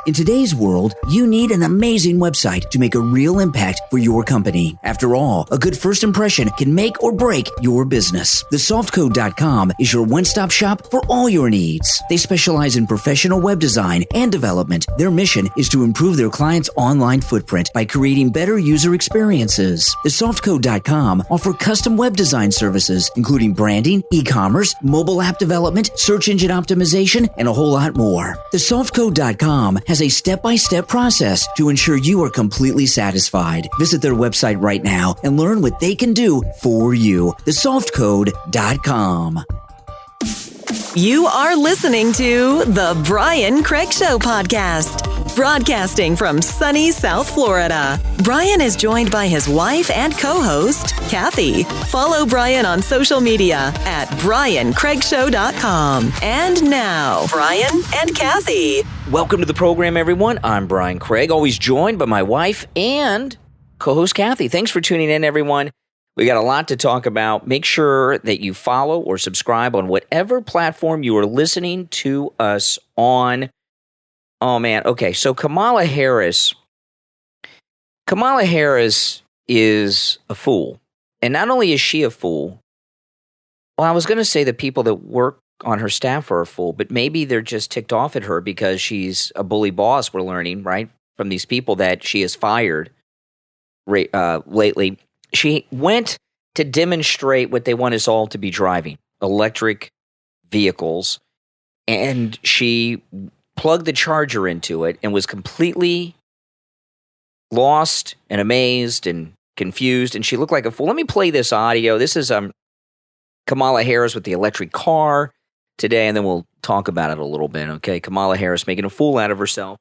In today's world, you need an amazing website to make a real impact for your company. After all, a good first impression can make or break your business. The Softcode.com is your one-stop shop for all your needs. They specialize in professional web design and development. Their mission is to improve their clients' online footprint by creating better user experiences. The Softcode.com offer custom web design services, including branding, e-commerce, mobile app development, search engine optimization, and a whole lot more. The Softcode.com has a step-by-step process to ensure you are completely satisfied. Visit their website right now and learn what they can do for you. The Softcode.com. You are listening to The Brian Craig Show podcast, broadcasting from sunny South Florida. Brian is joined by his wife and co-host, Kathy. Follow Brian on social media at BrianCraigShow.com. And now, Brian and Kathy. Welcome to the program, everyone. I'm Brian Craig, always joined by my wife and co-host Kathy. Thanks for tuning in, everyone. We got a lot to talk about. Make sure that you follow or subscribe on whatever platform you are listening to us on. Oh, man. Okay, so Kamala Harris is a fool. And not only is she a fool, well, I was going to say the people that work on her staff are a fool, but maybe they're just ticked off at her because she's a bully boss, we're learning, right, from these people that she has fired lately. She went to demonstrate what they want us all to be driving, electric vehicles, and she plugged the charger into it and was completely lost and amazed and confused, and she looked like a fool. Let me play this audio. This is Kamala Harris with the electric car today, and then we'll talk about it a little bit, okay? Kamala Harris making a fool out of herself.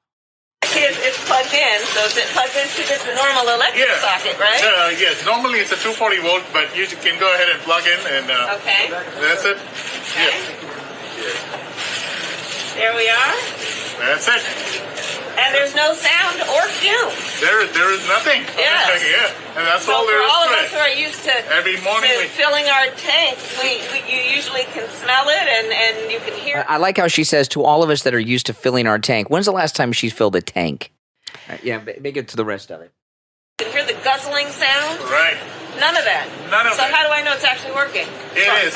It's plugged in, so is it plugged into just a normal electric socket, right? Yes, normally it's a 240 volt, but you can go ahead and plug in, and okay. That's it. Okay. Yeah. There we are. That's it. And there's no sound or fume. There is nothing. Yes. Yeah, and that's so all there is for all to of it. us who are used to Every morning filling our tank, you usually can smell it and you can hear it. I like how she says, to all of us that are used to filling our tank. When's the last time she filled a tank? Yeah, make it to the rest of it. You can hear the guzzling sound. Right. None of that. So how do I know it's actually working? It is.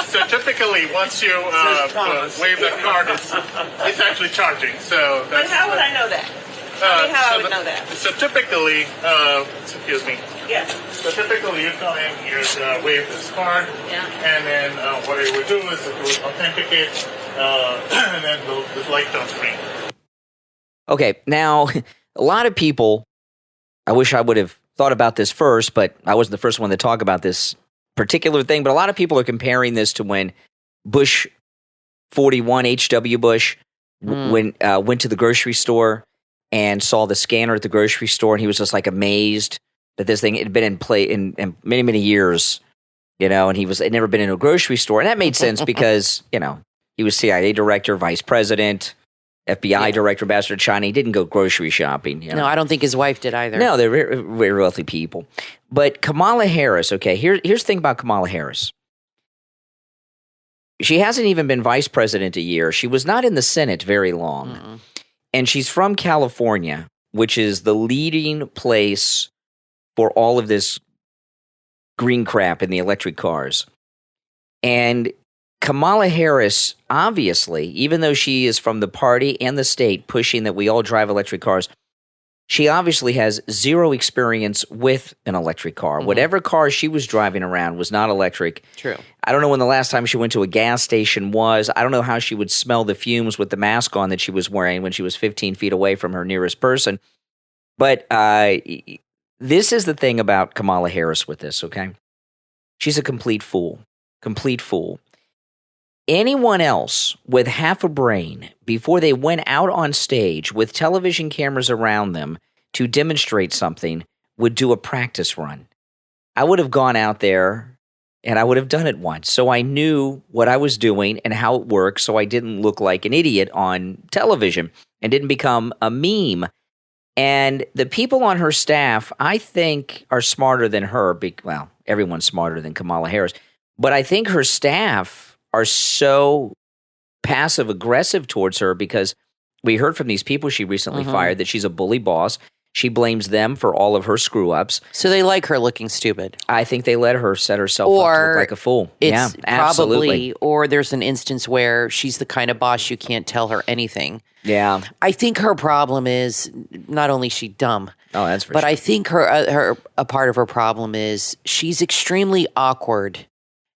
So typically, once you wave the card, it's actually charging. So But how would I know that? Tell me how I would know that. So typically, excuse me. Yes. So typically, you come in, you wave this card, and then what it would do is it would authenticate, and then the light turns green. Okay, now, a lot of people, I wish I would have thought about this first, but I wasn't the first one to talk about this particular thing, but a lot of people are comparing this to when Bush 41, H.W. Bush, went to the grocery store and saw the scanner at the grocery store, and he was just like amazed that this thing had been in play in many, many years, you know, and had never been in a grocery store. And that made sense because, you know, he was CIA director, vice president, FBI director, ambassador to China. He didn't go grocery shopping. You know? No, I don't think his wife did either. No, they're very, very wealthy people. But Kamala Harris, okay, here's the thing about Kamala Harris. She hasn't even been vice president a year. She was not in the Senate very long. Mm-mm. And she's from California, which is the leading place for all of this green crap in the electric cars. And Kamala Harris, obviously, even though she is from the party and the state pushing that we all drive electric cars, she obviously has zero experience with an electric car. Mm-hmm. Whatever car she was driving around was not electric. True. I don't know when the last time she went to a gas station was. I don't know how she would smell the fumes with the mask on that she was wearing when she was 15 feet away from her nearest person. But this is the thing about Kamala Harris with this, okay? She's a complete fool. Complete fool. Anyone else with half a brain, before they went out on stage with television cameras around them to demonstrate something, would do a practice run. I would have gone out there and I would have done it once. So I knew what I was doing and how it worked, so I didn't look like an idiot on television and didn't become a meme. And the people on her staff, I think, are smarter than her. Well, everyone's smarter than Kamala Harris. But I think her staff are so passive-aggressive towards her because we heard from these people she recently fired that she's a bully boss. She blames them for all of her screw-ups. So they like her looking stupid. I think they let her set herself up to look like a fool. It's absolutely. Or there's an instance where she's the kind of boss you can't tell her anything. Yeah. I think her problem is not only is she dumb. Oh, that's for but sure. I think a part of her problem is she's extremely awkward.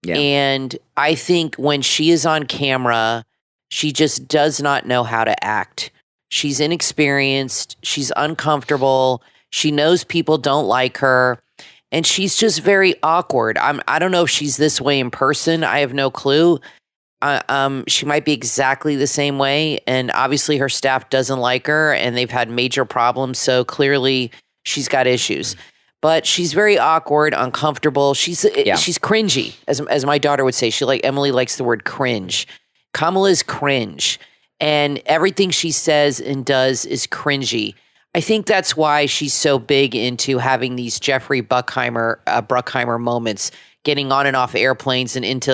Yeah. And I think when she is on camera, she just does not know how to act. She's inexperienced. She's uncomfortable. She knows people don't like her. And she's just very awkward. I don't know if she's this way in person. I have no clue. She might be exactly the same way. And obviously her staff doesn't like her and they've had major problems. So clearly she's got issues. But she's very awkward, uncomfortable. She's cringy, as my daughter would say. Emily likes the word cringe. Kamala's cringe. And everything she says and does is cringy. I think that's why she's so big into having these Jeffrey Bruckheimer moments, getting on and off airplanes and into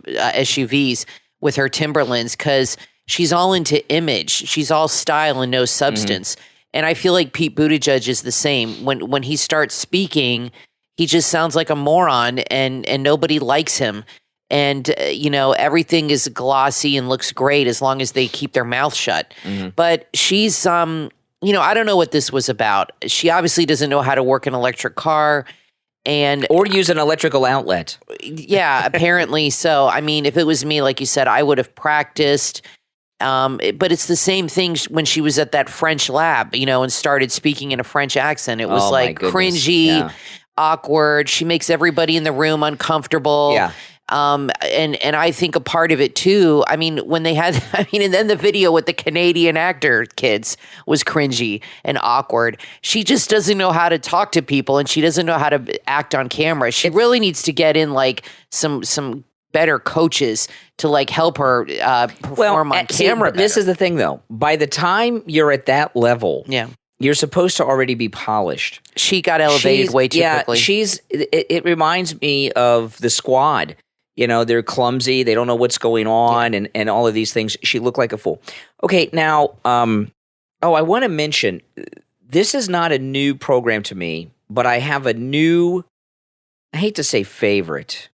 SUVs with her Timberlands, because she's all into image. She's all style and no substance. And I feel like Pete Buttigieg is the same. When he starts speaking, he just sounds like a moron, and nobody likes him. And, everything is glossy and looks great as long as they keep their mouth shut. But she's, I don't know what this was about. She obviously doesn't know how to work an electric car or use an electrical outlet. Yeah, apparently so. I mean, if it was me, like you said, I would have practiced. But it's the same thing when she was at that French lab, and started speaking in a French accent. It was cringy, awkward. She makes everybody in the room uncomfortable. Yeah. And I think a part of it too, and then the video with the Canadian actor kids was cringy and awkward. She just doesn't know how to talk to people and she doesn't know how to act on camera. She really needs to get in some better coaches to help her perform on camera better. This is the thing though. By the time you're at that level, you're supposed to already be polished. She got elevated way too quickly. It reminds me of The Squad. They're clumsy. They don't know what's going on and all of these things. She looked like a fool. Okay, now, I want to mention, this is not a new program to me, but I have a new, I hate to say favorite,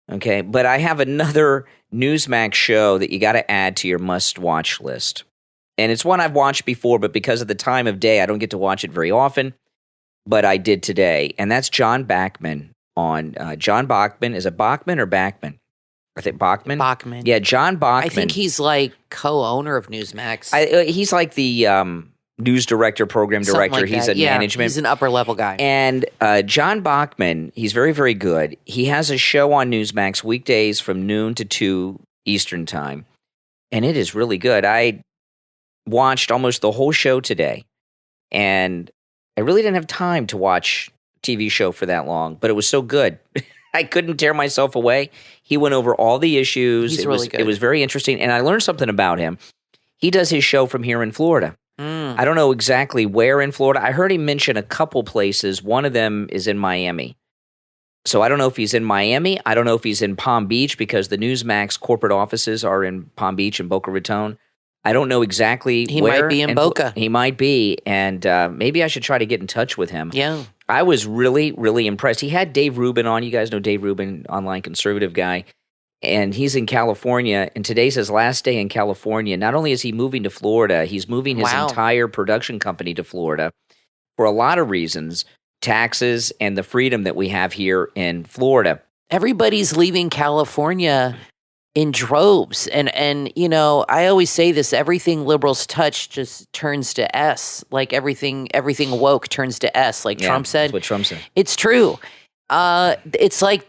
okay, but I have another Newsmax show that you got to add to your must-watch list. And it's one I've watched before, but because of the time of day, I don't get to watch it very often, but I did today. And that's John Bachman. John Bachman. Is it Bachman or Bachman? I think Bachman. Bachman. Yeah, John Bachman. I think he's co-owner of Newsmax. He's like the news director, program director. He's in management. He's an upper level guy. And John Bachman, he's very, very good. He has a show on Newsmax weekdays from noon to 2 Eastern time. And it is really good. I watched almost the whole show today. And I really didn't have time to watch TV show for that long, but it was so good. I couldn't tear myself away. He went over all the issues. He's really good. It was very interesting, and I learned something about him. He does his show from here in Florida. I don't know exactly where in Florida. I heard him mention a couple places. One of them is in Miami. So I don't know if he's in Miami. I don't know if he's in Palm Beach because the Newsmax corporate offices are in Palm Beach and Boca Raton. I don't know exactly He where. might be in Boca. He might be, and maybe I should try to get in touch with him. Yeah. I was really, really impressed. He had Dave Rubin on. You guys know Dave Rubin, online conservative guy. And he's in California, and today's his last day in California. Not only is he moving to Florida, he's moving his entire production company to Florida for a lot of reasons, taxes and the freedom that we have here in Florida. Everybody's leaving California in droves. And I always say this, everything liberals touch just turns to S. Like everything woke turns to S, like Trump said. That's what Trump said. It's true. It's like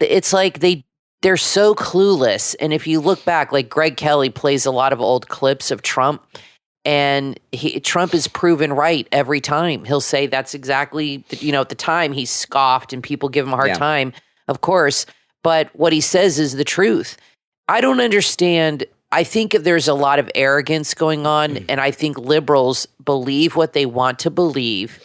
they're so clueless. And if you look back, like Greg Kelly plays a lot of old clips of Trump, and Trump is proven right every time. He'll say that's exactly, at the time he scoffed and people give him a hard time, of course. But what he says is the truth. I don't understand. I think there's a lot of arrogance going on, and I think liberals believe what they want to believe,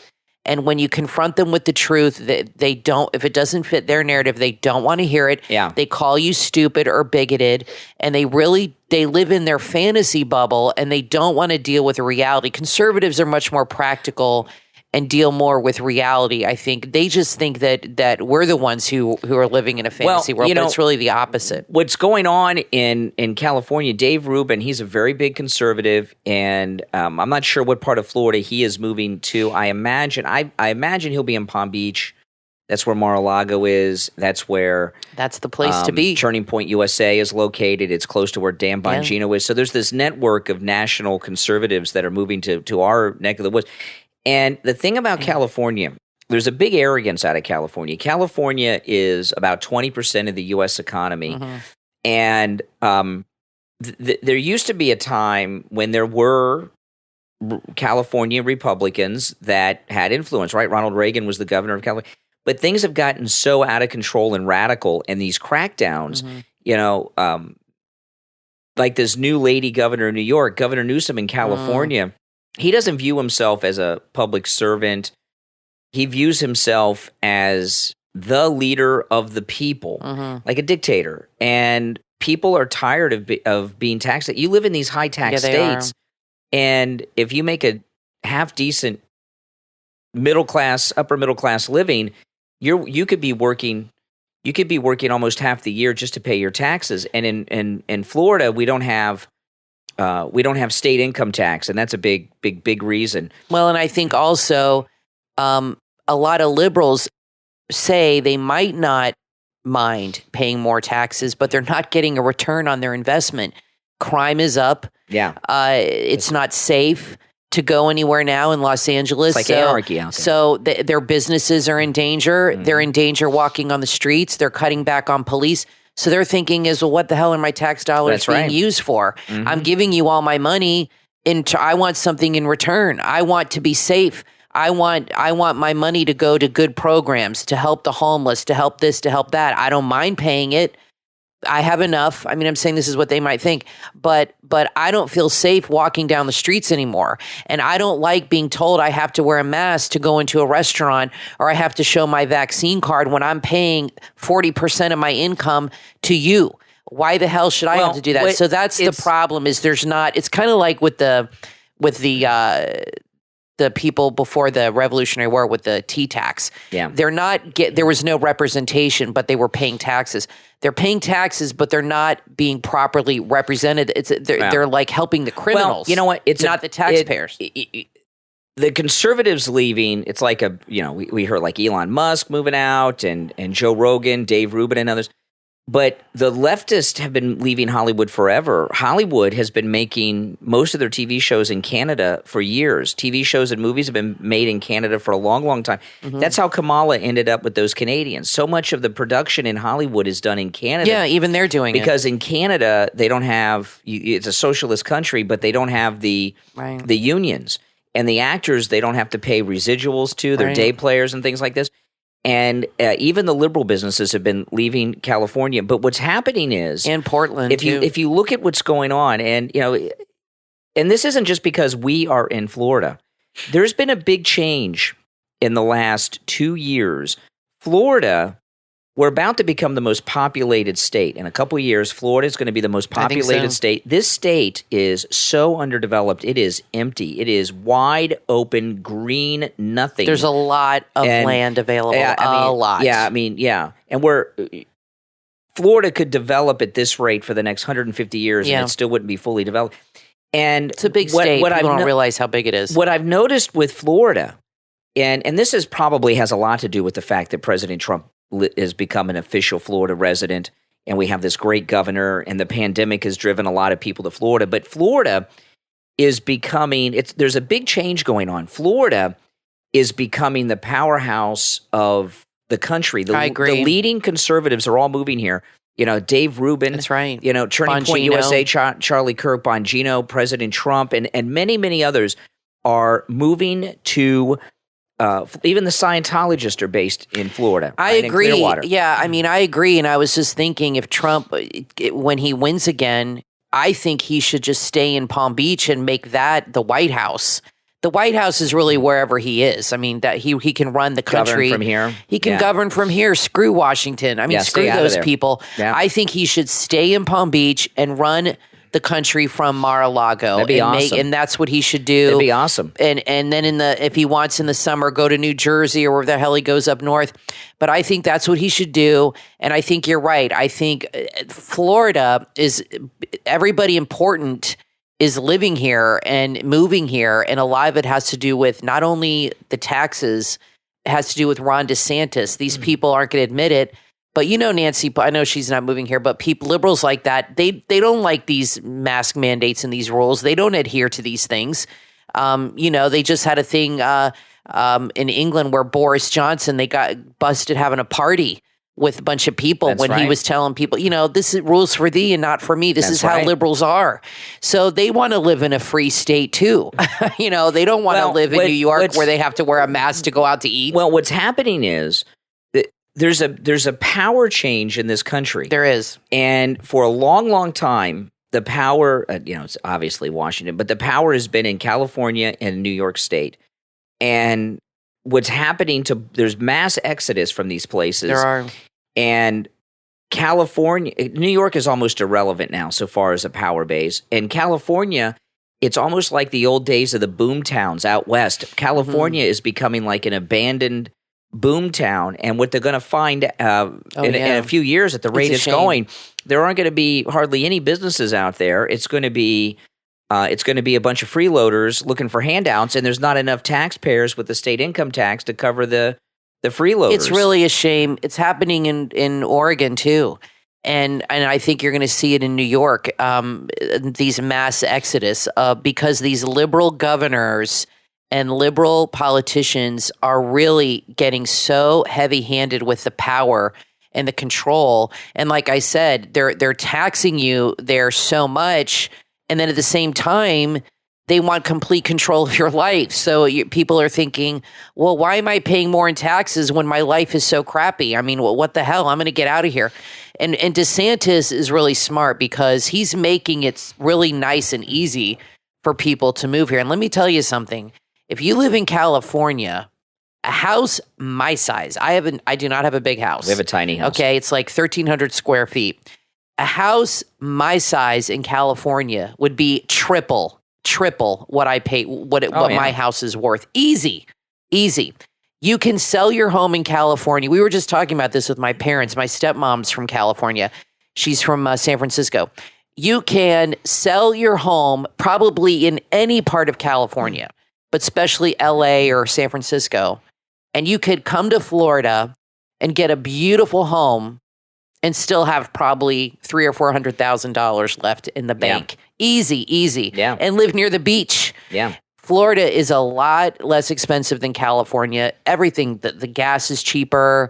And when you confront them with the truth, they don't, if it doesn't fit their narrative, they don't want to hear it. Yeah. They call you stupid or bigoted, and they live in their fantasy bubble, and they don't want to deal with reality. Conservatives are much more practical and deal more with reality. I think they just think that we're the ones who are living in a fantasy world, but it's really the opposite. What's going on in California, Dave Rubin, he's a very big conservative, and I'm not sure what part of Florida he is moving to. I imagine he'll be in Palm Beach. That's where Mar-a-Lago is. That's the place to be. Turning Point USA is located. It's close to where Dan Bongino is. So there's this network of national conservatives that are moving to our neck of the woods. And the thing about California, there's a big arrogance out of California. California is about 20% of the U.S. economy. Mm-hmm. And there used to be a time when there were California Republicans that had influence, right? Ronald Reagan was the governor of California. But things have gotten so out of control and radical, and these crackdowns, like this new lady governor in New York, Governor Newsom in California, he doesn't view himself as a public servant. He views himself as the leader of the people, like a dictator. And people are tired of being taxed. You live in these high-tax states, and if you make a half-decent middle-class, upper-middle-class living, you could be working almost half the year just to pay your taxes. And in Florida, we don't have state income tax, and that's a big reason. Well, and I think also a lot of liberals say they might not mind paying more taxes, but they're not getting a return on their investment. Crime is up. Yeah. It's not safe to go anywhere now in Los Angeles. It's like anarchy out there. So their businesses are in danger. Mm-hmm. They're in danger walking on the streets. They're cutting back on police. So their thinking is, well, what the hell are my tax dollars being used for? Mm-hmm. I'm giving you all my money, and I want something in return. I want to be safe. I want my money to go to good programs, to help the homeless, to help this, to help that. I don't mind paying it. I have enough. I mean, I'm saying this is what they might think, but I don't feel safe walking down the streets anymore. And I don't like being told I have to wear a mask to go into a restaurant, or I have to show my vaccine card when I'm paying 40% of my income to you. Why the hell should I have to do that? So that's the problem, is there's not, it's kind of like with the people before the Revolutionary War with the tea tax. Yeah. There was no representation, but they were paying taxes. They're paying taxes, but they're not being properly represented. They're like helping the criminals. Well, you know what? It's not the taxpayers. The conservatives leaving, it's like we heard like Elon Musk moving out and Joe Rogan, Dave Rubin, and others. But the leftists have been leaving Hollywood forever. Hollywood has been making most of their TV shows in Canada for years. TV shows and movies have been made in Canada for a long, long time. Mm-hmm. That's how Kamala ended up with those Canadians. So much of the production in Hollywood is done in Canada. Yeah, even they're doing it. Because in Canada, they don't have – it's a socialist country, but they don't have the unions. And the actors, they don't have to pay residuals to. They're day players and things like this. And even the liberal businesses have been leaving California. But what's happening is, and Portland, if you look at what's going on, and and this isn't just because we are in Florida. There's been a big change in the last 2 years. Florida, we're about to become the most populated state. In a couple of years, Florida is going to be the most populated state. This state is so underdeveloped. It is empty. It is wide open, green, nothing. There's a lot of land available. A lot. Yeah. And Florida could develop at this rate for the next 150 years, and it still wouldn't be fully developed. And it's a big state. People don't realize how big it is. What I've noticed with Florida, and this probably has a lot to do with the fact that President Trump has become an official Florida resident, and we have this great governor, and the pandemic has driven a lot of people to Florida. But Florida is becoming there's a big change going on. Florida is becoming the powerhouse of the country. I agree. The leading conservatives are all moving here. Dave Rubin. That's right. Turning Point USA, Charlie Kirk, Bongino, President Trump, and many, many others are moving to even the Scientologists are based in Florida. I agree. Yeah, I agree. And I was just thinking, if Trump, when he wins again, I think he should just stay in Palm Beach and make that the White House. The White House is really wherever he is. I mean, that he can run the country Govern from here. He can govern from here. Screw Washington. I mean, screw those people. Yeah. I think he should stay in Palm Beach and run the country from Mar-a-Lago. That'd be awesome. And that's what he should do. That'd be awesome. And then if he wants in the summer, go to New Jersey or wherever the hell he goes up north. But I think that's what he should do. And I think you're right. I think Florida is everybody important is living here and moving here. And a lot of it has to do with not only the taxes, it has to do with Ron DeSantis. These people aren't going to admit it. But Nancy, I know she's not moving here, but liberals like that, they don't like these mask mandates and these rules. They don't adhere to these things. They just had a thing in England where Boris Johnson, they got busted having a party with a bunch of people he was telling people, this is rules for thee and not for me. This is how liberals are. So they want to live in a free state too. They don't want to live in New York where they have to wear a mask to go out to eat. Well, what's happening is that there's a power change in this country. There is. And for a long, long time, the power, it's obviously Washington, but the power has been in California and New York State. And what's happening there's mass exodus from these places. There are. And California, New York is almost irrelevant now so far as a power base. And California, it's almost like the old days of the boom towns out west. California is becoming like an abandoned boom town. And what they're going to find in a few years at the rate it's going, there aren't going to be hardly any businesses out there. It's going to be a bunch of freeloaders looking for handouts, and there's not enough taxpayers with the state income tax to cover the freeloaders. It's really a shame. It's happening in Oregon too. And I think you're going to see it in New York, these mass exodus, because these liberal governors and liberal politicians are really getting so heavy-handed with the power and the control. And like I said, they're taxing you there so much, and then at the same time, they want complete control of your life. So people are thinking, well, why am I paying more in taxes when my life is so crappy? I mean, what the hell? I'm going to get out of here. And DeSantis is really smart because he's making it really nice and easy for people to move here. And let me tell you something. If you live in California, a house my size, I do not have a big house. We have a tiny house. Okay, it's like 1,300 square feet. A house my size in California would be triple what I pay, what my house is worth. Easy. You can sell your home in California. We were just talking about this with my parents. My stepmom's from California. She's from San Francisco. You can sell your home probably in any part of California, but especially LA or San Francisco. And you could come to Florida and get a beautiful home and still have probably $300,000 or $400,000 left in the bank. Yeah. Easy. Yeah. And live near the beach. Yeah. Florida is a lot less expensive than California. Everything, the gas is cheaper,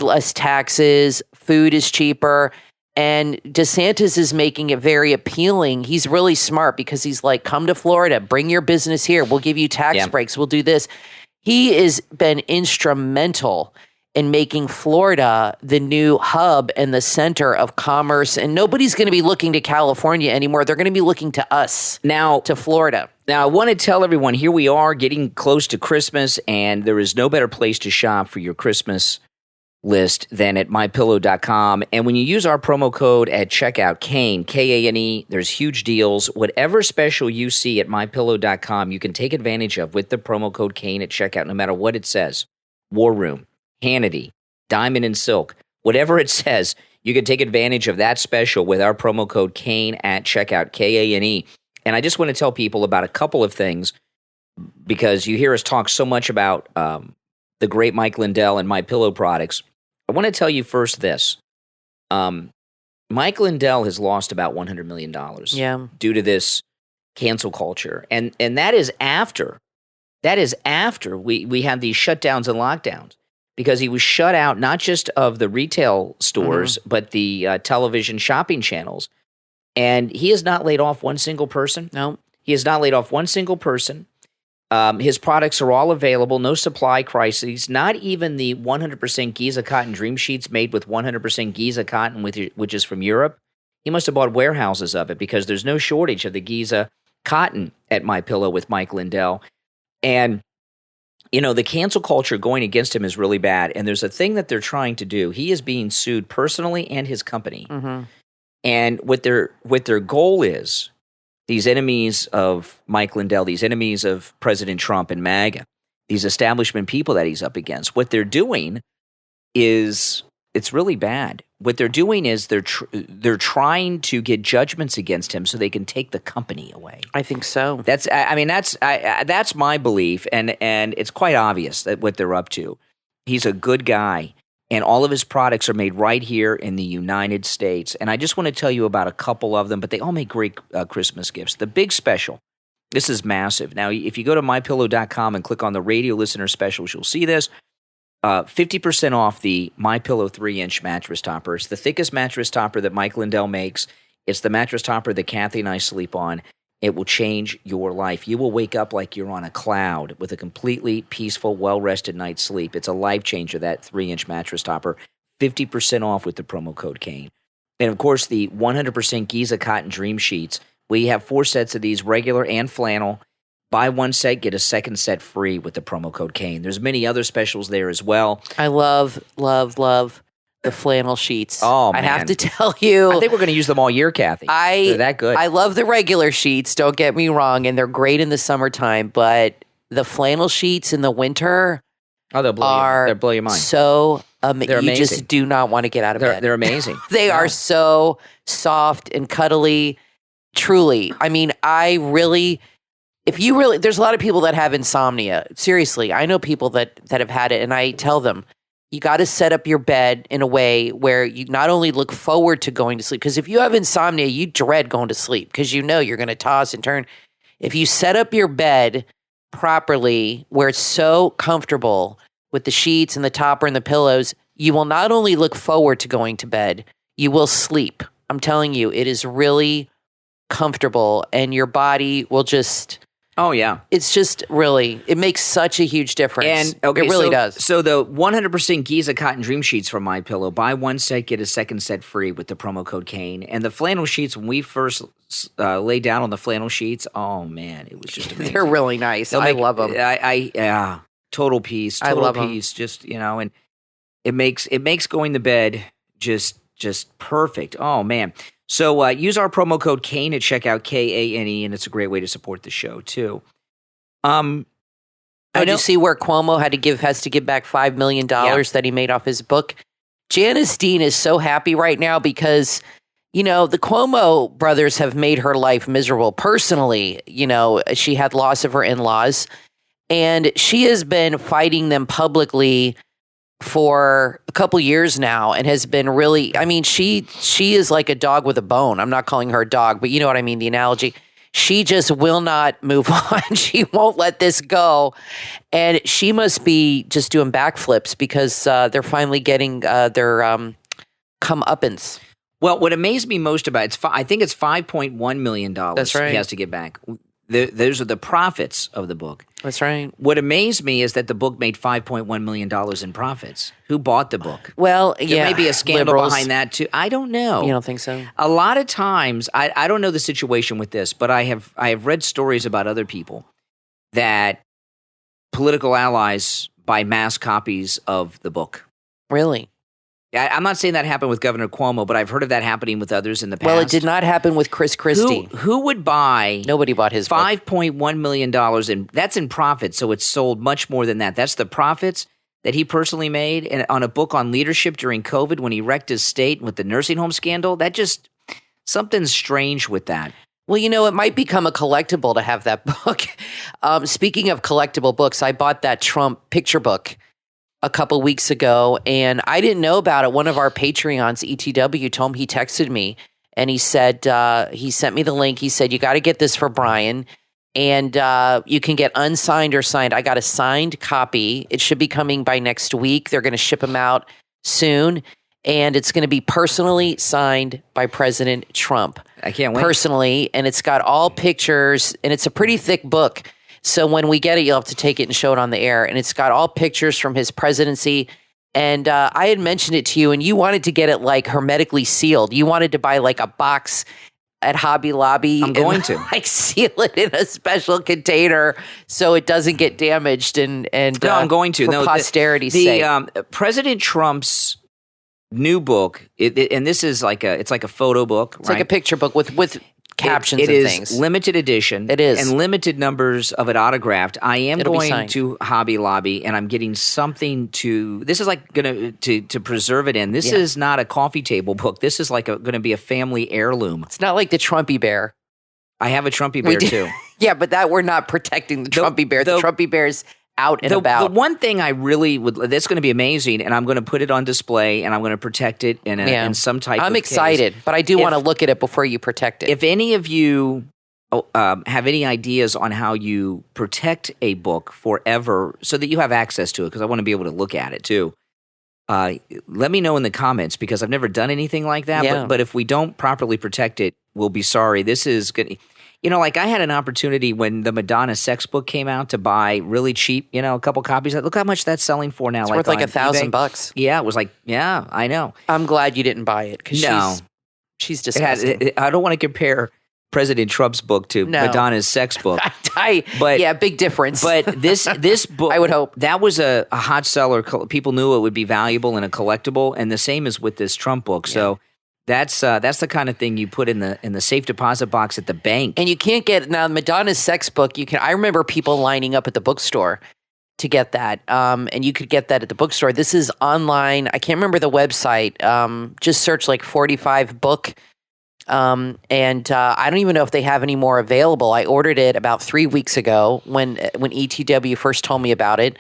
less taxes, food is cheaper. And DeSantis is making it very appealing. He's really smart because he's like, come to Florida, bring your business here. We'll give you tax breaks. We'll do this. He has been instrumental in making Florida the new hub and the center of commerce. And nobody's going to be looking to California anymore. They're going to be looking to us, to Florida. Now, I want to tell everyone, here we are getting close to Christmas, and there is no better place to shop for your Christmas list than at MyPillow.com. And when you use our promo code at checkout, Kane, Kane, there's huge deals. Whatever special you see at MyPillow.com, you can take advantage of with the promo code Kane at checkout, no matter what it says. War Room, Hannity, Diamond and Silk, whatever it says, you can take advantage of that special with our promo code Kane at checkout, Kane. And I just want to tell people about a couple of things, because you hear us talk so much about the great Mike Lindell and MyPillow products. I want to tell you first this. Mike Lindell has lost about $100 million due to this cancel culture. And that is after we had these shutdowns and lockdowns, because he was shut out not just of the retail stores, but the television shopping channels. And he has not laid off one single person. No. He has not laid off one single person. His products are all available, no supply crises, not even the 100% Giza cotton dream sheets made with 100% Giza cotton, which is from Europe. He must have bought warehouses of it, because there's no shortage of the Giza cotton at MyPillow with Mike Lindell. And, the cancel culture going against him is really bad. And there's a thing that they're trying to do. He is being sued personally and his company. Mm-hmm. And what their goal is, these enemies of Mike Lindell, these enemies of President Trump and MAGA, these establishment people that he's up against, what they're doing is, it's really bad. What they're doing is they're trying to get judgments against him so they can take the company away. I think so. That's my belief, and it's quite obvious that what they're up to. He's a good guy, and all of his products are made right here in the United States. And I just want to tell you about a couple of them, but they all make great Christmas gifts. The big special, this is massive. Now, if you go to MyPillow.com and click on the radio listener specials, you'll see this. 50% off the MyPillow 3-inch mattress topper. It's the thickest mattress topper that Mike Lindell makes. It's the mattress topper that Kathy and I sleep on. It will change your life. You will wake up like you're on a cloud with a completely peaceful, well-rested night's sleep. It's a life changer, that 3-inch mattress topper. 50% off with the promo code Kane. And, of course, the 100% Giza Cotton Dream Sheets. We have 4 sets of these, regular and flannel. Buy one set, get a second set free with the promo code Kane. There's many other specials there as well. I love, love, love the flannel sheets. Oh, man. I have to tell you. I think we're going to use them all year, Kathy. They're that good. I love the regular sheets, don't get me wrong, and they're great in the summertime, but the flannel sheets in the winter they'll blow your mind. So they're amazing. You just do not want to get out of bed. They're amazing. They are so soft and cuddly. Truly. I mean, there's a lot of people that have insomnia. Seriously, I know people that have had it, and I tell them, you got to set up your bed in a way where you not only look forward to going to sleep, because if you have insomnia, you dread going to sleep because you know you're going to toss and turn. If you set up your bed properly where it's so comfortable with the sheets and the topper and the pillows, you will not only look forward to going to bed, you will sleep. I'm telling you, it is really comfortable, and your body will just... Oh, yeah. It's just really, it makes such a huge difference. And it really does. So the 100% Giza Cotton Dream Sheets from MyPillow, buy one set, get a second set free with the promo code Kane. And the flannel sheets, when we first laid down on the flannel sheets, oh, man, it was just amazing. They're really nice. I love them. Total peace. I love peace. Them. Just, and it makes going to bed just perfect. Oh, man. So use our promo code Kane at checkout, Kane, and it's a great way to support the show too. Did you see where Cuomo has to give back $5 million that he made off his book? Janice Dean is so happy right now because, the Cuomo brothers have made her life miserable personally. She had loss of her in-laws, and she has been fighting them publicly for a couple years now and has been really, she is like a dog with a bone. I'm not calling her a dog, but you know what I mean, the analogy. She just will not move on. She won't let this go. And she must be just doing backflips because they're finally getting their comeuppance. Well, what amazed me most about it, I think it's $5.1 million That's right. he has to get back. Those are the profits of the book. That's right. What amazed me is that the book made $5.1 million in profits. Who bought the book? Well, there may be a scandal behind that too. I don't know. You don't think so? A lot of times, I don't know the situation with this, but I have read stories about other people that political allies buy mass copies of the book. Really? I'm not saying that happened with Governor Cuomo, but I've heard of that happening with others in the past. Well, it did not happen with Chris Christie. Who would buy? Nobody bought his book. $5.1 million, and that's in profits, so it's sold much more than that. That's the profits that he personally made on a book on leadership during COVID when he wrecked his state with the nursing home scandal. That just, something's strange with that. Well, it might become a collectible to have that book. Speaking of collectible books, I bought that Trump picture book a couple weeks ago, and I didn't know about it. One of our Patreons, ETW, told me, he texted me, and he said, he sent me the link. He said, you got to get this for Brian, and you can get unsigned or signed. I got a signed copy. It should be coming by next week. They're going to ship them out soon, and it's going to be personally signed by President Trump. I can't wait. Personally, and it's got all pictures, and it's a pretty thick book. So when we get it, you'll have to take it and show it on the air. And it's got all pictures from his presidency. And I had mentioned it to you, and you wanted to get it like hermetically sealed. You wanted to buy like a box at Hobby Lobby. I'm going to like seal it in a special container so it doesn't get damaged and no, I'm going to. For posterity's sake. President Trump's new book, and this is it's like a photo book. It's like a picture book with captions and things. It is limited edition. It is. And limited numbers of it autographed. I am It'll going to Hobby Lobby, and I'm getting something to – this is like going to preserve it in. This is not a coffee table book. This is like going to be a family heirloom. It's not like the Trumpy Bear. I have a Trumpy Bear too. Yeah, but we're not protecting the Trumpy Bear. The Trumpy Bear's out and about. The one thing I really would – that's going to be amazing, and I'm going to put it on display, and I'm going to protect it in some type of I'm excited, case. but I do want to look at it before you protect it. If any of you have any ideas on how you protect a book forever so that you have access to it, because I want to be able to look at it too, let me know in the comments, because I've never done anything like that. Yeah. But if we don't properly protect it, we'll be sorry. This is good. Like I had an opportunity when the Madonna sex book came out to buy really cheap, a couple copies. Look how much that's selling for now. It's worth like $1,000. Yeah, it was like, I know. I'm glad you didn't buy it because she's disgusting. I don't want to compare President Trump's book to Madonna's sex book. Big difference. But this book, I would hope that was a hot seller. People knew it would be valuable and a collectible, and the same is with this Trump book. So. That's the kind of thing you put in the safe deposit box at the bank. And you can't get now Madonna's sex book. I remember people lining up at the bookstore to get that, and you could get that at the bookstore. This is online. I can't remember the website. Just search like 45 book, and I don't even know if they have any more available. I ordered it about 3 weeks ago when ETW first told me about it,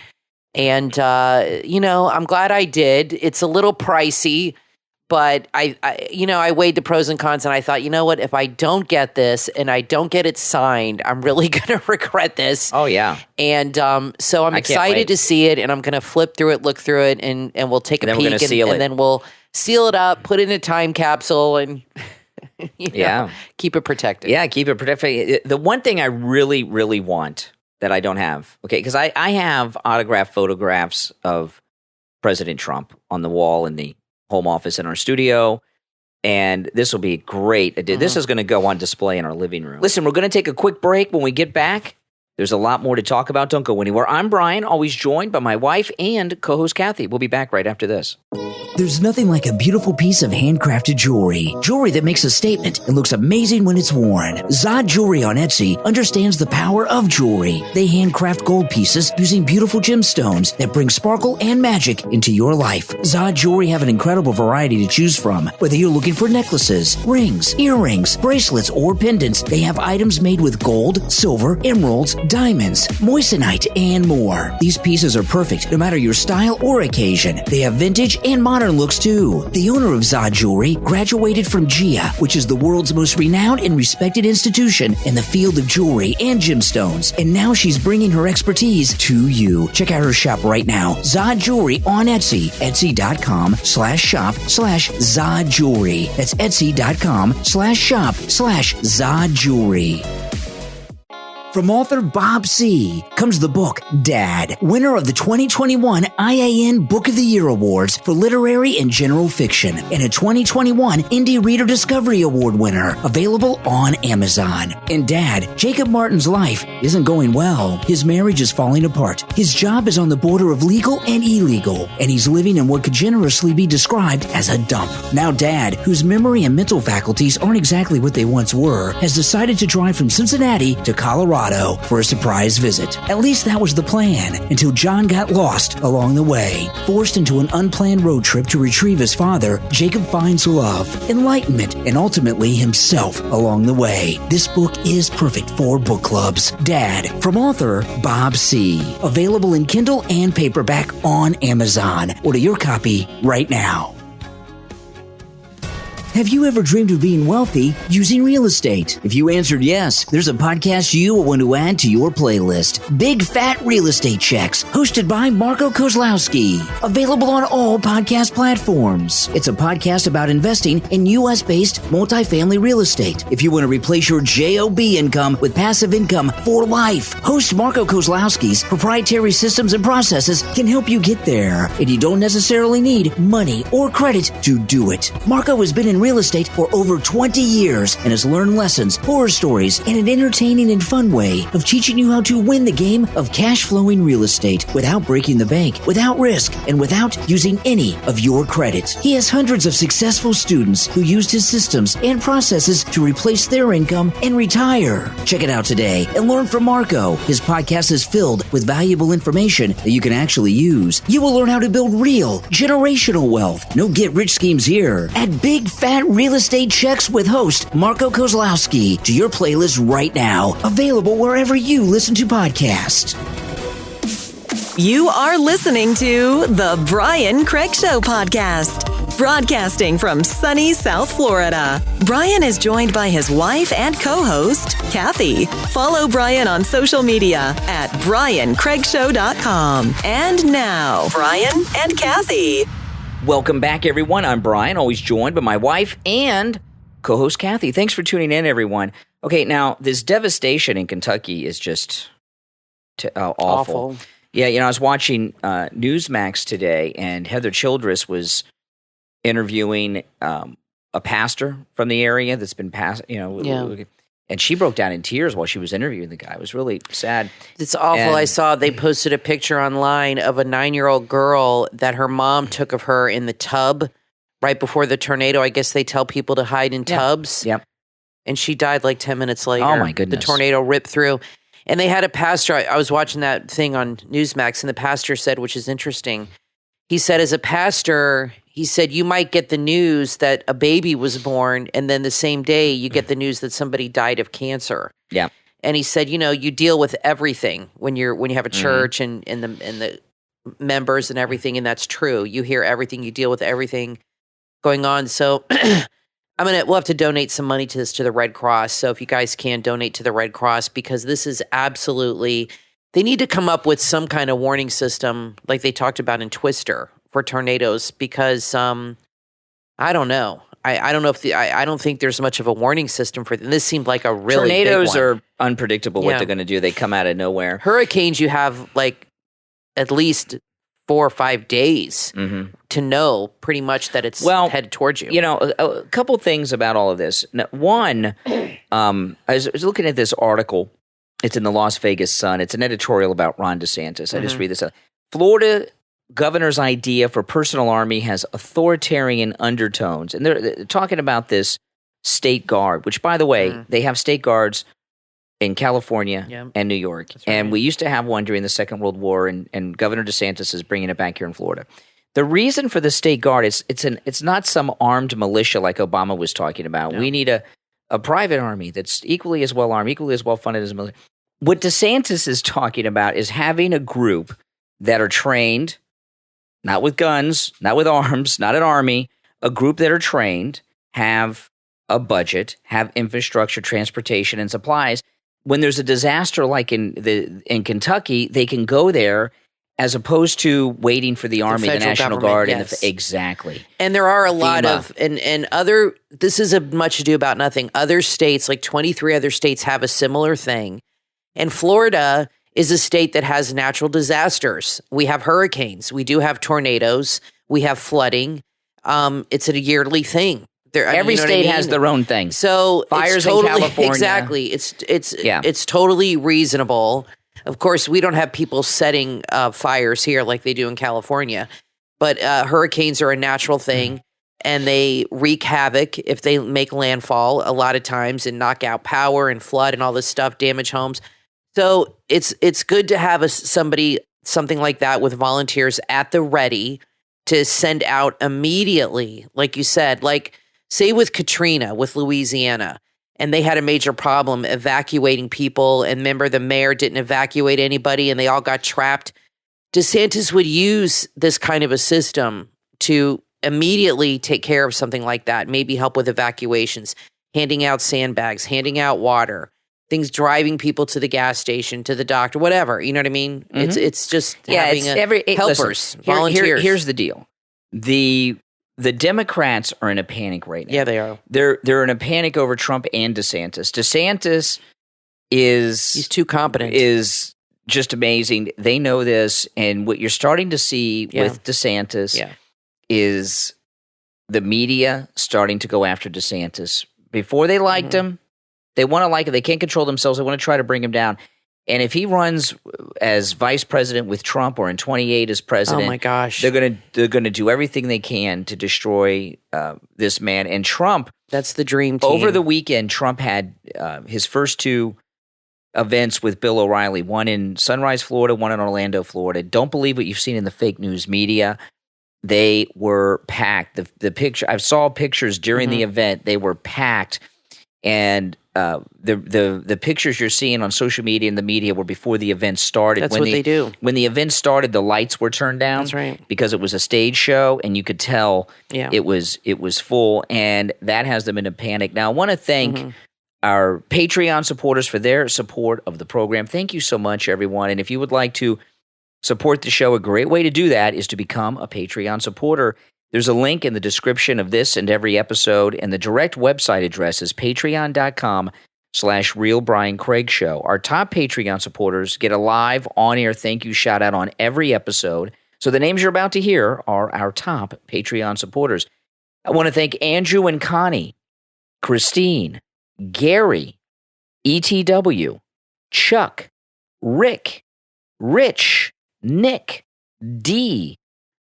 and I'm glad I did. It's a little pricey. But I weighed the pros and cons, and I thought, you know what? If I don't get this and I don't get it signed, I'm really going to regret this. Oh yeah. And so I'm excited to see it, and I'm going to flip through it, look through it, and we'll take a peek, and then we'll seal it up, put it in a time capsule, and keep it protected. Yeah, keep it protected. The one thing I really, really want that I don't have, because I have autographed photographs of President Trump on the wall in the home office in our studio, and this will be great. This is going to go on display in our living room. Listen, we're going to take a quick break. When we get back, there's a lot more to talk about. Don't go anywhere. I'm Brian, always joined by my wife and co-host Kathy. We'll be back right after this. There's nothing like a beautiful piece of handcrafted jewelry. Jewelry that makes a statement and looks amazing when it's worn. Zod Jewelry on Etsy understands the power of jewelry. They handcraft gold pieces using beautiful gemstones that bring sparkle and magic into your life. Zod Jewelry have an incredible variety to choose from. Whether you're looking for necklaces, rings, earrings, bracelets, or pendants, they have items made with gold, silver, emeralds, diamonds, moissanite, and more. These pieces are perfect no matter your style or occasion. They have vintage and modern looks too. The owner of Zod Jewelry graduated from GIA, which is the world's most renowned and respected institution in the field of jewelry and gemstones, and now she's bringing her expertise to you. Check out her shop right now. Zod Jewelry on Etsy, etsy.com/shop/Zod Jewelry. That's etsy.com/shop/Zod Jewelry. From author Bob C. comes the book Dad, winner of the 2021 IAN Book of the Year Awards for Literary and General Fiction, and a 2021 Indie Reader Discovery Award winner, available on Amazon. In Dad, Jacob Martin's life isn't going well. His marriage is falling apart. His job is on the border of legal and illegal, and he's living in what could generously be described as a dump. Now Dad, whose memory and mental faculties aren't exactly what they once were, has decided to drive from Cincinnati to Colorado for a surprise visit. At least that was the plan, until John got lost along the way. Forced into an unplanned road trip to retrieve his father, Jacob finds love, enlightenment, and ultimately himself along the way. This book is perfect for book clubs. Dad, from author Bob C. Available in Kindle and paperback on Amazon. Order your copy right now. Have you ever dreamed of being wealthy using real estate? If you answered yes, there's a podcast you will want to add to your playlist. Big Fat Real Estate Checks, hosted by Marco Kozlowski. Available on all podcast platforms. It's a podcast about investing in U.S.-based multifamily real estate. If you want to replace your JOB income with passive income for life, host Marco Kozlowski's proprietary systems and processes can help you get there. And you don't necessarily need money or credit to do it. Marco has been in real real estate for over 20 years and has learned lessons, horror stories, and an entertaining and fun way of teaching you how to win the game of cash flowing real estate without breaking the bank, without risk, and without using any of your credit. He has hundreds of successful students who used his systems and processes to replace their income and retire. Check it out today and learn from Marco. His podcast is filled with valuable information that you can actually use. You will learn how to build real, generational wealth. No get-rich schemes here. Add big, fat real estate checks with host Marco Kozlowski to your playlist right now. Available wherever you listen to podcasts. You are listening to the Brian Craig Show podcast, broadcasting from sunny South Florida. Brian is joined by his wife and co-host, Kathy. Follow Brian on social media at briancraigshow.com. And now, Brian and Kathy. Welcome back, everyone. I'm Brian, always joined by my wife and co-host Kathy. Thanks for tuning in, everyone. Okay, now, this devastation in Kentucky is just awful. Yeah, I was watching Newsmax today, and Heather Childress was interviewing a pastor from the area that's been and she broke down in tears while she was interviewing the guy. It was really sad. It's awful. And I saw they posted a picture online of a 9-year-old girl that her mom took of her in the tub right before the tornado. I guess they tell people to hide in tubs. Yep. And she died like 10 minutes later. Oh, my goodness. The tornado ripped through. And they had a pastor, I was watching that thing on Newsmax, and the pastor said, which is interesting, he said, as a pastor, he said, you might get the news that a baby was born, and then the same day you get the news that somebody died of cancer. Yeah. And he said, you deal with everything when you have a church and the members and everything, and that's true. You hear everything, you deal with everything going on. So we'll have to donate some money to the Red Cross. So if you guys can donate to the Red Cross, because this is absolutely, they need to come up with some kind of warning system like they talked about in Twister for tornadoes, because I don't know. I don't know I don't think there's much of a warning system for them. This seemed like a really tornadoes big one. are unpredictable what they're going to do. They come out of nowhere. Hurricanes, you have like at least 4 or 5 days to know pretty much that it's headed towards you. A couple things about all of this. One, I was looking at this article. It's in the Las Vegas Sun. It's an editorial about Ron DeSantis. I just read this. Florida governor's idea for personal army has authoritarian undertones. And they're talking about this state guard, which, by the way, they have state guards in California and New York. Right. And we used to have one during the Second World War, and Governor DeSantis is bringing it back here in Florida. The reason for the state guard is it's not some armed militia like Obama was talking about. No. We need a private army that's equally as well armed, equally as well funded as a military. What DeSantis is talking about is having a group that are trained, not with guns, not with arms, not an army, a group that are trained, have a budget, have infrastructure, transportation, and supplies. When there's a disaster like in Kentucky, they can go there as opposed to waiting for the Army, the National Guard, exactly. And there are a lot of and other. This is a much ado about nothing. Other states, like 23 other states, have a similar thing, and Florida is a state that has natural disasters. We have hurricanes, we do have tornadoes, we have flooding. It's a yearly thing. Every state has their own thing. So fires in California. Exactly. It's totally reasonable. Of course, we don't have people setting fires here like they do in California, but hurricanes are a natural thing, and they wreak havoc if they make landfall a lot of times and knock out power and flood and all this stuff, damage homes. So it's good to have something like that with volunteers at the ready to send out immediately, like you said, like say with Katrina, with Louisiana, and they had a major problem evacuating people, and remember the mayor didn't evacuate anybody and they all got trapped. DeSantis would use this kind of a system to immediately take care of something like that, maybe help with evacuations, handing out sandbags, handing out water, things, driving people to the gas station, to the doctor, whatever. You know what I mean? It's just having helpers, volunteers. Here's the deal. The Democrats are in a panic right now. Yeah, they are. They're in a panic over Trump and DeSantis. DeSantis he's too competent. Is just amazing. They know this, and what you're starting to see with DeSantis is the media starting to go after DeSantis. Before they liked him, they want to like him. They can't control themselves. They want to try to bring him down. And if he runs as vice president with Trump or in 28 as president, oh my gosh, they're gonna do everything they can to destroy this man. And Trump, that's the dream team. Over the weekend, Trump had his first two events with Bill O'Reilly, one in Sunrise, Florida, one in Orlando, Florida. Don't believe what you've seen in the fake news media. They were packed. The picture, I saw pictures during the event. They were packed, and the pictures you're seeing on social media and the media were before the event started. That's what they do. When the event started, the lights were turned down. That's right. Because it was a stage show, and you could tell it was full, and that has them in a panic. Now, I want to thank our Patreon supporters for their support of the program. Thank you so much, everyone. And if you would like to support the show, a great way to do that is to become a Patreon supporter. There's a link in the description of this and every episode, and the direct website address is patreon.com/Real Brian Craig Show. Our top Patreon supporters get a live on-air thank you shout-out on every episode. So the names you're about to hear are our top Patreon supporters. I want to thank Andrew and Connie, Christine, Gary, ETW, Chuck, Rick, Rich, Nick, D,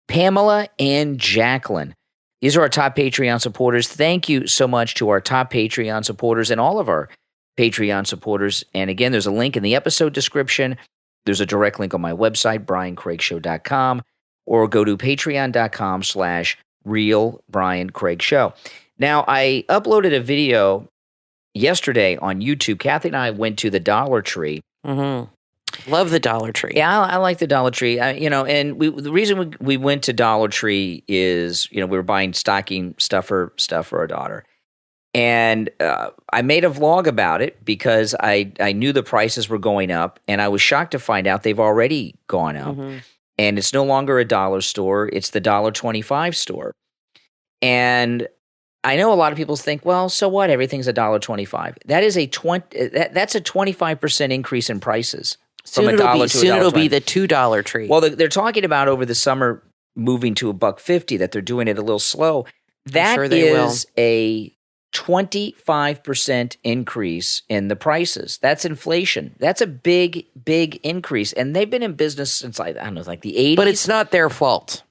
Pamela, and Jacqueline. These are our top Patreon supporters. Thank you so much to our top Patreon supporters and all of our Patreon supporters. And again, there's a link in the episode description. There's a direct link on my website, briancraigshow.com, or go to patreon.com/Real Brian Craig Show. Now, I uploaded a video yesterday on YouTube. Kathy and I went to the Dollar Tree. Love the Dollar Tree. Yeah, I like the Dollar Tree. And the reason we went to Dollar Tree is, we were buying stocking stuff for our daughter. And I made a vlog about it because I knew the prices were going up, and I was shocked to find out they've already gone up. And it's no longer a dollar store. It's the $1.25 store. And I know a lot of people think, well, so what? Everything's $1.25. That is that's a 25% increase in prices. From $1 to $1.20. Soon it'll be the $2 tree. Well, they're talking about over the summer moving to $1.50, that they're doing it a little slow. That is a 25% increase in the prices. That's inflation. That's a big, big increase. And they've been in business since, I don't know, like the 80s. But it's not their fault.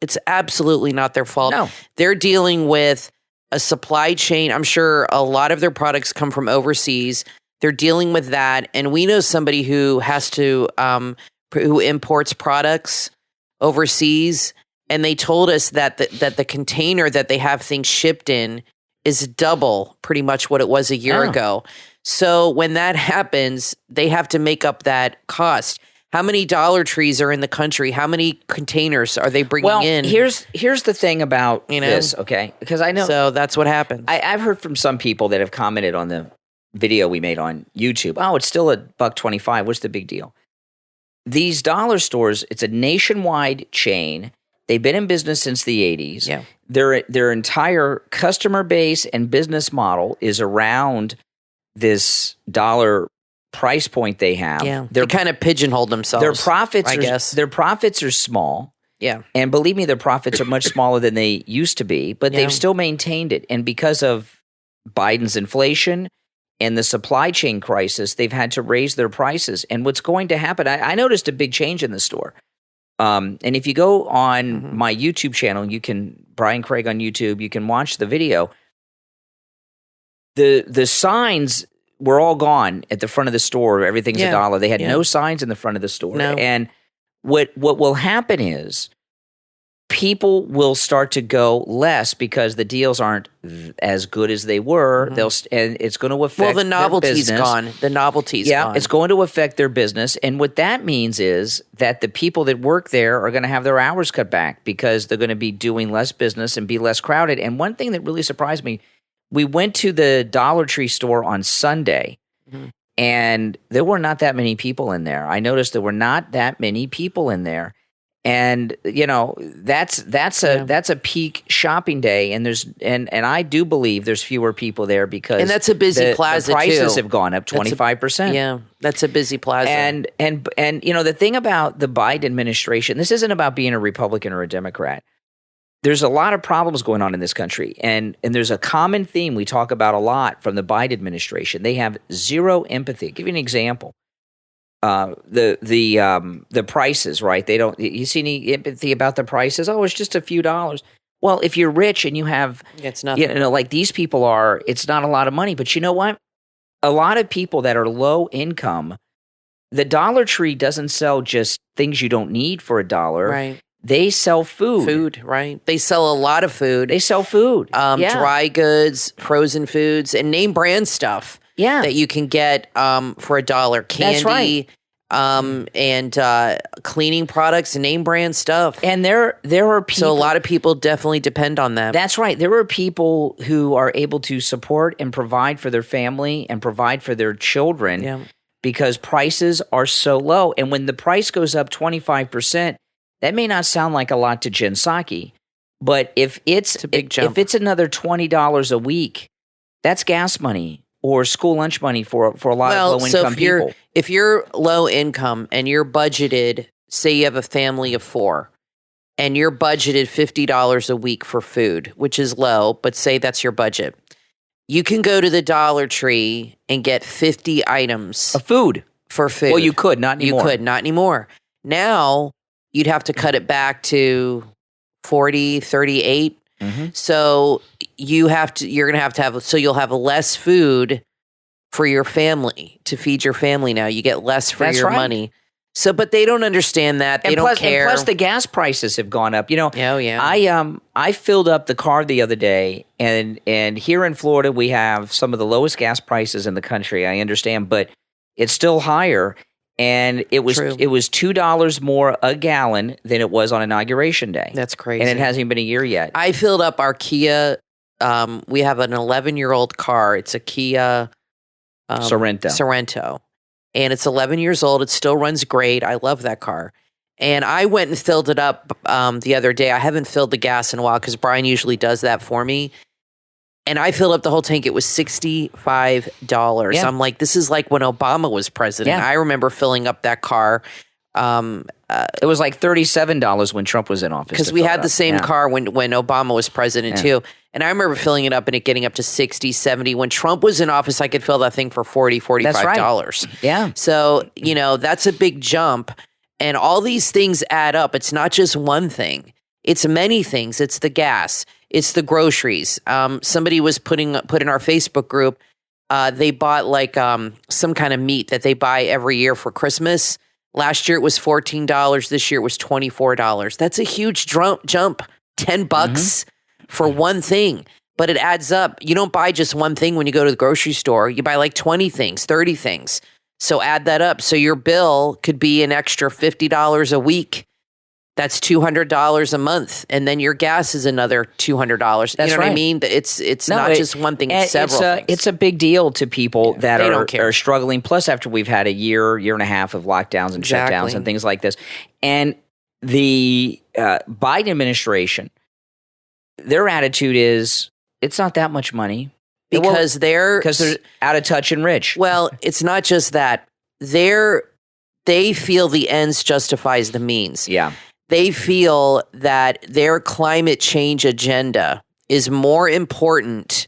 It's absolutely not their fault. No. They're dealing with a supply chain. I'm sure a lot of their products come from overseas. They're dealing with that. And we know somebody who has to, who imports products overseas. And they told us that the container that they have things shipped in is double pretty much what it was a year ago. So when that happens, they have to make up that cost. How many Dollar Trees are in the country? How many containers are they bringing in? Here's the thing about this, okay? Because I know. So that's what happens. I've heard from some people that have commented on the video we made on YouTube. Oh, it's still $1.25. What's the big deal? These dollar stores, it's a nationwide chain. They've been in business since the 80s. Yeah. Their entire customer base and business model is around this dollar price point they have. Yeah. They kind of pigeonholed themselves. Their profits, I guess. Their profits are small. Yeah. And believe me, their profits are much smaller than they used to be, but they've still maintained it. And because of Biden's inflation and the supply chain crisis, they've had to raise their prices. And what's going to happen, I noticed a big change in the store. And if you go on my YouTube channel, Brian Craig on YouTube, you can watch the video. The signs were all gone at the front of the store. Everything's $1. They had no signs in the front of the store. No. And what will happen is people will start to go less because the deals aren't as good as they were. And it's going to affect the novelty's their gone. The novelty's gone. It's going to affect their business. And what that means is that the people that work there are going to have their hours cut back because they're going to be doing less business and be less crowded. And one thing that really surprised me, we went to the Dollar Tree store on Sunday, and there were not that many people in there. I noticed there were not that many people in there. And that's a peak shopping day, and I do believe there's fewer people there because that's a busy plaza the prices too. have gone up 25%. Yeah, that's a busy plaza. And the thing about the Biden administration, this isn't about being a Republican or a Democrat. there's a lot of problems going on in this country, and there's a common theme we talk about a lot from the Biden administration. They have zero empathy. I'll give you an example. The prices, right? They don't. You see any empathy about the prices? Oh, it's just a few dollars. Well, if you're rich and you have, it's nothing. Like these people are, it's not a lot of money. But you know what? A lot of people that are low income, the Dollar Tree doesn't sell just things you don't need for $1. Right. They sell food. Food, right? They sell a lot of food. They sell food. Dry goods, frozen foods, and name brand stuff. Yeah. That you can get for $1. Candy. That's right. And cleaning products and name brand stuff. And there are people. So a lot of people definitely depend on them. That's right. There are people who are able to support and provide for their family and provide for their children because prices are so low. And when the price goes up 25%, that may not sound like a lot to Jen Psaki, but if it's a big jump. If it's another $20 a week, that's gas money or school lunch money for a lot of low-income people. If you're low income and you're budgeted, say you have a family of 4, and you're budgeted $50 a week for food, which is low, but say that's your budget. You can go to the Dollar Tree and get 50 items of food. For food. Well, you could, not anymore. You could, not anymore. Now, you'd have to cut it back to 40, 38. Mm-hmm. So you're going to have, so you'll have less food for your family, to feed your family now. You get less for your money. So, but they don't understand that. They don't care. And plus the gas prices have gone up. You know, oh, yeah. I filled up the car the other day, and here in Florida, we have some of the lowest gas prices in the country. I understand, but it's still higher. And it was $2 more a gallon than it was on Inauguration Day. That's crazy. And it hasn't even been a year yet. I filled up our Kia. We have an 11-year-old car. It's a Kia Sorento. And it's 11 years old. It still runs great. I love that car. And I went and filled it up the other day. I haven't filled the gas in a while because Brian usually does that for me. And I filled up the whole tank. It was $65. Yeah. I'm like, this is like when Obama was president. Yeah. I remember filling up that car. It was like $37 when Trump was in office. Because we had the same car when Obama was president too. And I remember filling it up and it getting up to 60, 70. When Trump was in office, I could fill that thing for $40, $45. That's right. Yeah. So, that's a big jump. And all these things add up. It's not just one thing. It's many things. It's the gas. It's the groceries. Somebody was put in our Facebook group. They bought like some kind of meat that they buy every year for Christmas. Last year it was $14. This year it was $24. That's a huge jump. $10 for one thing, but it adds up. You don't buy just one thing when you go to the grocery store. You buy like 20 things, 30 things. So add that up. So your bill could be an extra $50 a week. That's $200 a month, and then your gas is another $200. That's what I mean? It's not just one thing; it's several things. It's a big deal to people that are struggling. Plus, after we've had a year and a half of lockdowns and shutdowns and things like this, and the Biden administration, their attitude is it's not that much money because they're out of touch and rich. Well, it's not just that they feel the ends justifies the means. Yeah. They feel that their climate change agenda is more important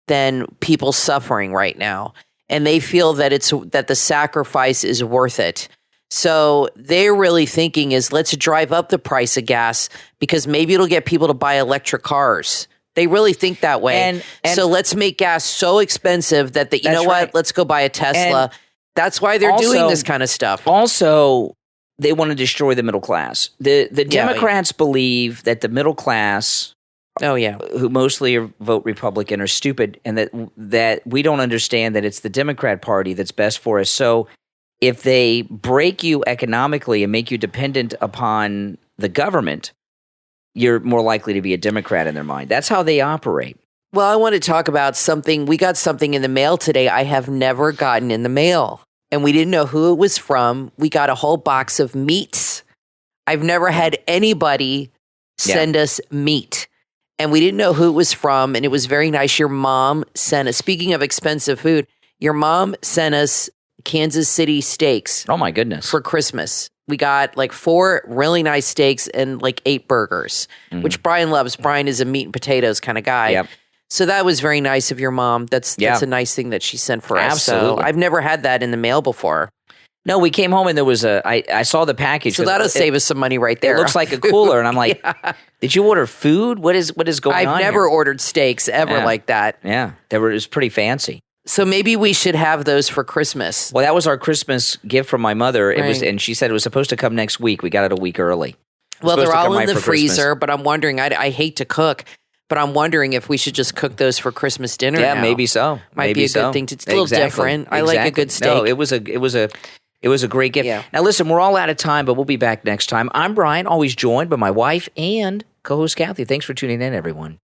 than people suffering right now. And they feel that that the sacrifice is worth it. So they're really thinking is let's drive up the price of gas because maybe it'll get people to buy electric cars. They really think that way. And so let's make gas so expensive that you know what? Let's go buy a Tesla. And that's why they're doing this kind of stuff. Also, they want to destroy the middle class. The Democrats believe that the middle class, who mostly vote Republican, are stupid, and that we don't understand that it's the Democrat Party that's best for us. So if they break you economically and make you dependent upon the government, you're more likely to be a Democrat in their mind. That's how they operate. Well, I want to talk about something. We got something in the mail today I have never gotten in the mail. And we didn't know who it was from. We got a whole box of meats. I've never had anybody send us meat. And we didn't know who it was from. And it was very nice. Your mom sent us, speaking of expensive food, your mom sent us Kansas City steaks. Oh, my goodness. For Christmas. We got like 4 really nice steaks and like 8 burgers, which Brian loves. Brian is a meat and potatoes kind of guy. Yep. So that was very nice of your mom. That's a nice thing that she sent for us. So I've never had that in the mail before. No, we came home and there was I saw the package. So that'll save us some money right there. It looks like a cooler. And I'm like, did you order food? What is going on I've never here? ordered steaks ever like that. Yeah, it was pretty fancy. So maybe we should have those for Christmas. Well, that was our Christmas gift from my mother. It was, Right. and she said it was supposed to come next week. We got it a week early. Well, they're all in the freezer, but I'm wondering, I hate to cook, but I'm wondering if we should just cook those for Christmas dinner Yeah, now. maybe so. Might Maybe be a so. good thing. It's a little different. I like a good steak. No, it was a great gift. Yeah. Now listen, we're all out of time, but we'll be back next time. I'm Brian, always joined by my wife and co-host Kathy. Thanks for tuning in, everyone.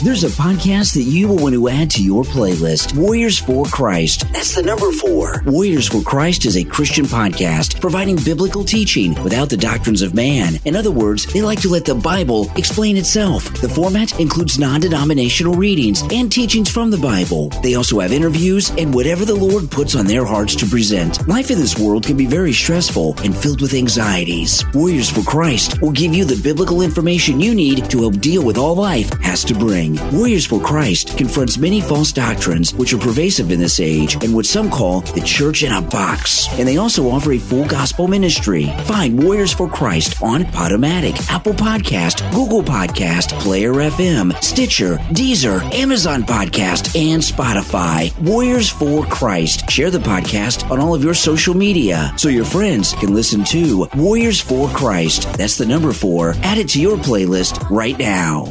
There's a podcast that you will want to add to your playlist, Warriors for Christ. That's the number 4. Warriors for Christ is a Christian podcast providing biblical teaching without the doctrines of man. In other words, they like to let the Bible explain itself. The format includes non-denominational readings and teachings from the Bible. They also have interviews and whatever the Lord puts on their hearts to present. Life in this world can be very stressful and filled with anxieties. Warriors for Christ will give you the biblical information you need to help deal with all life has to bring. Warriors for Christ confronts many false doctrines which are pervasive in this age and what some call the church in a box. And they also offer a full gospel ministry. Find Warriors for Christ on Podomatic, Apple Podcast, Google Podcast, Player FM, Stitcher, Deezer, Amazon Podcast, and Spotify. Warriors for Christ. Share the podcast on all of your social media so your friends can listen to Warriors for Christ. That's the number 4. Add it to your playlist right now.